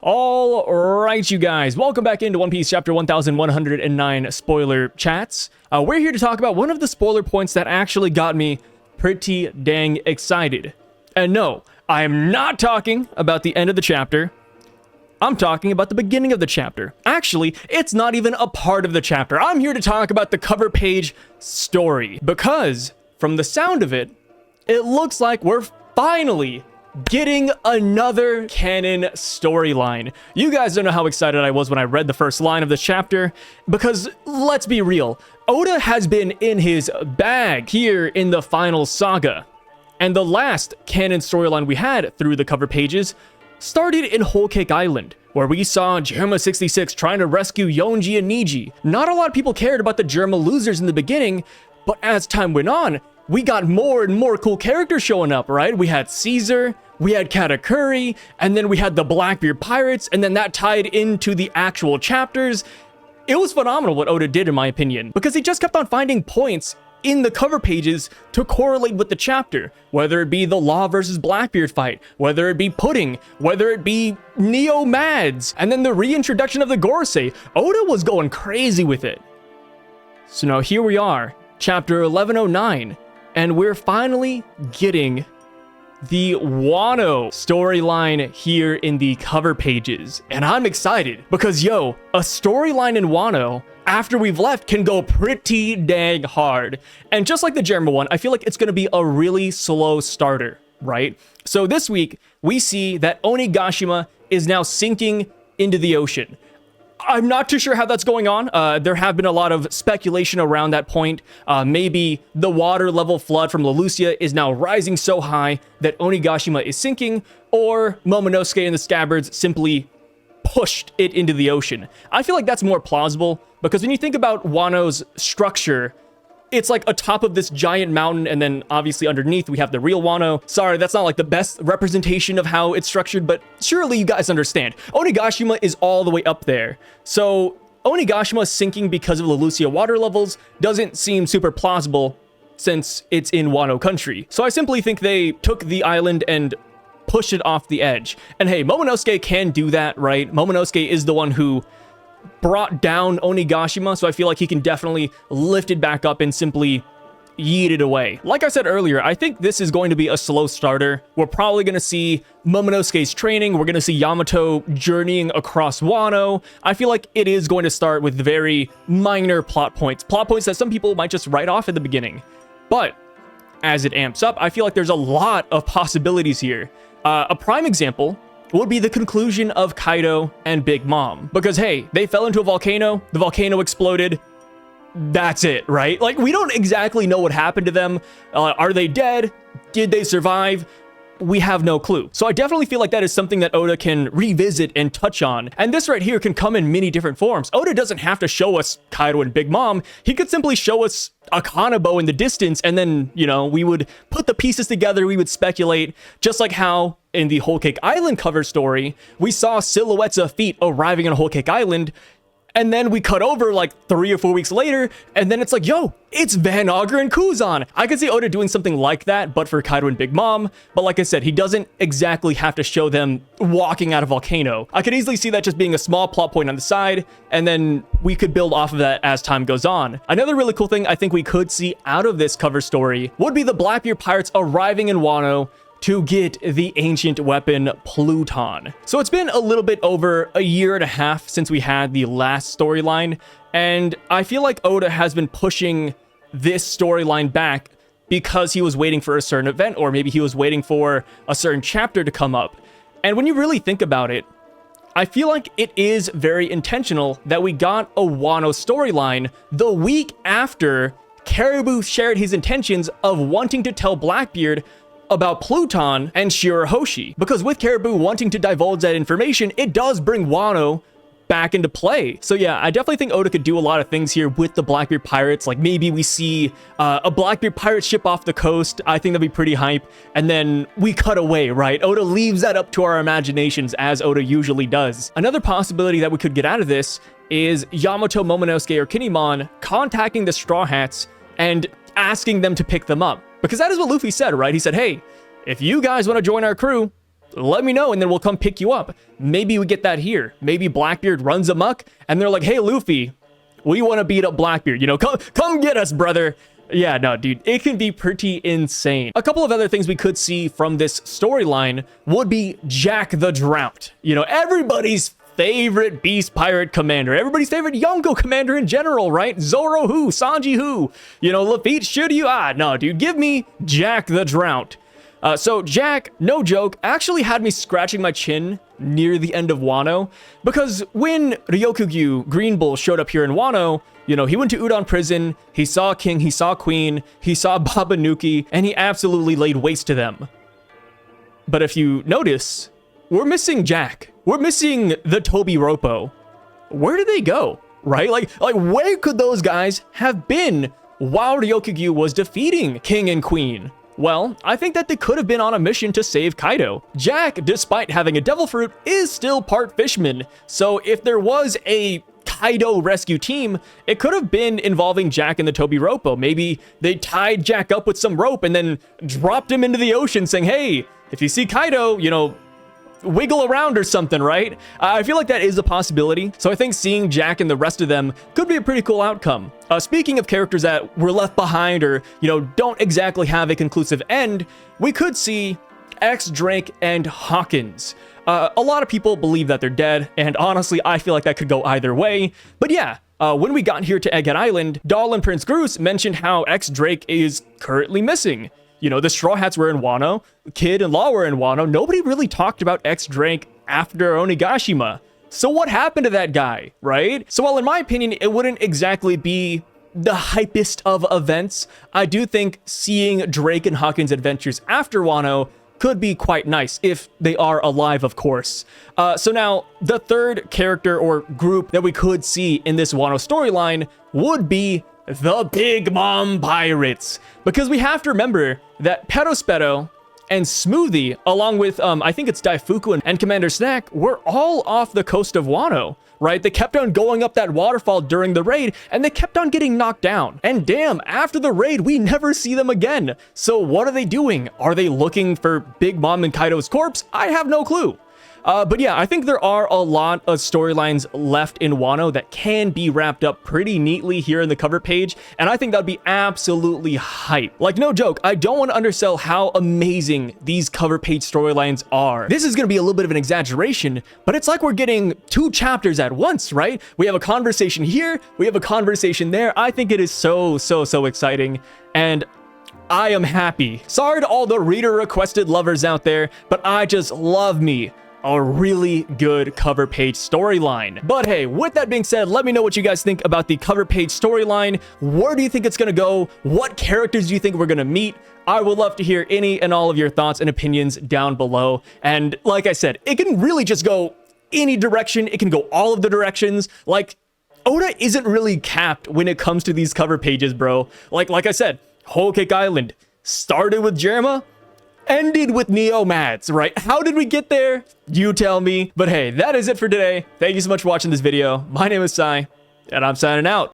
All right, you guys, welcome back into One Piece Chapter 1109 spoiler chats. We're here to talk about one of the spoiler points that actually got me pretty dang excited. And no, I am not talking about the end of the chapter. I'm talking about the beginning of the chapter. Actually, it's not even a part of the chapter. I'm here to talk about the cover page story. Because, from the sound of it, it looks like we're finally getting another canon storyline. You guys don't know how excited I was when I read the first line of this chapter, because let's be real, Oda has been in his bag here in the final saga. And the last canon storyline we had through the cover pages started in Whole Cake Island, where we saw Germa 66 trying to rescue Yonji and Niji. Not a lot of people cared about the Germa losers in the beginning, but as time went on, we got more and more cool characters showing up, right? We had Caesar, we had Katakuri, and then we had the Blackbeard Pirates, and then that tied into the actual chapters. It was phenomenal what Oda did, in my opinion, because he just kept on finding points in the cover pages to correlate with the chapter, whether it be the Law versus Blackbeard fight, whether it be Pudding, whether it be Neo Mads, and then the reintroduction of the Gorosei. Oda was going crazy with it. So now here we are, chapter 1109, and we're finally getting the Wano storyline here in the cover pages. And I'm excited because, yo, a storyline in Wano after we've left can go pretty dang hard. And just like the Germa one, I feel like it's going to be a really slow starter, right? So this week, we see that Onigashima is now sinking into the ocean. I'm not too sure how that's going on. There have been a lot of speculation around that point. Maybe the water level flood from Leloucia is now rising so high that Onigashima is sinking, or Momonosuke and the Scabbards simply pushed it into the ocean. I feel like that's more plausible, because when you think about Wano's structure, it's like atop of this giant mountain, and then obviously underneath we have the real Wano. Sorry, that's not like the best representation of how it's structured, but surely you guys understand. Onigashima is all the way up there. So Onigashima sinking because of Leloucia water levels doesn't seem super plausible since it's in Wano country. So I simply think they took the island and pushed it off the edge. And hey, Momonosuke can do that, right? Momonosuke is the one who brought down Onigashima, so I feel like he can definitely lift it back up and simply yeet it away. Like I said earlier, I think this is going to be a slow starter. We're probably going to see Momonosuke's training. We're going to see Yamato journeying across Wano. I feel like it is going to start with very minor plot points that some people might just write off at the beginning. But as it amps up, I feel like there's a lot of possibilities here. A prime example would be the conclusion of Kaido and Big Mom. Because hey, they fell into a volcano, the volcano exploded, that's it, right? Like, we don't exactly know what happened to them. Are they dead? Did they survive? We have no clue. So I definitely feel like that is something that Oda can revisit and touch on. And this right here can come in many different forms. Oda doesn't have to show us Kaido and Big Mom. He could simply show us a Kanabo in the distance, and then, you know, we would put the pieces together, we would speculate, just like how in the Whole Cake Island cover story, we saw silhouettes of feet arriving on Whole Cake Island, and then we cut over like 3 or 4 weeks later, and then it's like, yo, it's Van Augur and Kuzan. I could see Oda doing something like that, but for Kaido and Big Mom. But like I said, he doesn't exactly have to show them walking out of a volcano. I could easily see that just being a small plot point on the side, and then we could build off of that as time goes on. Another really cool thing I think we could see out of this cover story would be the Blackbeard Pirates arriving in Wano to get the ancient weapon Pluton. So it's been a little bit over 1.5 years since we had the last storyline, and I feel like Oda has been pushing this storyline back because he was waiting for a certain event, or maybe he was waiting for a certain chapter to come up. And when you really think about it, I feel like it is very intentional that we got a Wano storyline the week after Caribou shared his intentions of wanting to tell Blackbeard about Pluton and Shirahoshi. Because with Caribou wanting to divulge that information, it does bring Wano back into play. So yeah, I definitely think Oda could do a lot of things here with the Blackbeard Pirates. Like maybe we see a Blackbeard pirate ship off the coast. I think that'd be pretty hype. And then we cut away, right? Oda leaves that up to our imaginations, as Oda usually does. Another possibility that we could get out of this is Yamato, Momonosuke, or Kinemon contacting the Straw Hats and asking them to pick them up. Because that is what Luffy said, right? He said, hey, if you guys want to join our crew, let me know and then we'll come pick you up. Maybe we get that here. Maybe Blackbeard runs amok and they're like, hey, Luffy, we want to beat up Blackbeard. You know, come get us, brother. Yeah, no, dude, it can be pretty insane. A couple of other things we could see from this storyline would be Jack the Drought. You know, everybody's favorite Beast Pirate commander, everybody's favorite Yonko commander in general, right? Zoro who? Sanji who? You know, Lafitte Shiryu? Ah, no, dude, give me Jack the Drought. So Jack, no joke, actually had me scratching my chin near the end of Wano, because when Ryokugyu Green Bull showed up here in Wano, you know, he went to Udon Prison, he saw King, he saw Queen, he saw Baba Nuki, and he absolutely laid waste to them. But if you notice, we're missing Jack. We're missing the Tobi Roppo. Where did they go, right? Like where could those guys have been while Ryokugyu was defeating King and Queen? Well, I think that they could have been on a mission to save Kaido. Jack, despite having a devil fruit, is still part fishman. So if there was a Kaido rescue team, it could have been involving Jack and the Tobi Roppo. Maybe they tied Jack up with some rope and then dropped him into the ocean saying, hey, if you see Kaido, you know, wiggle around or something, right? I feel like that is a possibility. So I think seeing Jack and the rest of them could be a pretty cool outcome. Speaking of characters that were left behind or, you know, don't exactly have a conclusive end, we could see X, Drake, and Hawkins. A lot of people believe that they're dead, and honestly, I feel like that could go either way. But yeah, when we got here to Egghead Island, Doll and Prince Groose mentioned how X, Drake is currently missing. You know, the Straw Hats were in Wano, Kid and Law were in Wano. Nobody really talked about X Drake after Onigashima. So what happened to that guy, right? So while in my opinion, it wouldn't exactly be the hypest of events, I do think seeing Drake and Hawkins' adventures after Wano could be quite nice, if they are alive, of course. So now, the third character or group that we could see in this Wano storyline would be the Big Mom Pirates. Because we have to remember that Perospero and Smoothie, along with, I think it's Daifuku and Commander Snack, were all off the coast of Wano, right? They kept on going up that waterfall during the raid, and they kept on getting knocked down. And damn, after the raid, we never see them again. So what are they doing? Are they looking for Big Mom and Kaido's corpse? I have no clue. But yeah, I think there are a lot of storylines left in Wano that can be wrapped up pretty neatly here in the cover page, and I think that'd be absolutely hype. Like, no joke, I don't want to undersell how amazing these cover page storylines are. This is going to be a little bit of an exaggeration, but it's like we're getting 2 chapters at once, right? We have a conversation here, we have a conversation there. I think it is so exciting, and I am happy. Sorry to all the reader-requested lovers out there, but I just love me a really good cover page storyline. But hey, with that being said, let me know what you guys think about the cover page storyline. Where do you think it's gonna go? What characters do you think we're gonna meet? I would love to hear any and all of your thoughts and opinions down below. And like I said, it can really just go any direction. It can go all of the directions. Like, Oda isn't really capped when it comes to these cover pages, bro. Like I said, Whole Cake Island started with Jerma, ended with Neomads, right? How did we get there? You tell me. But hey, that is it for today. Thank you so much for watching this video. My name is Sai, and I'm signing out.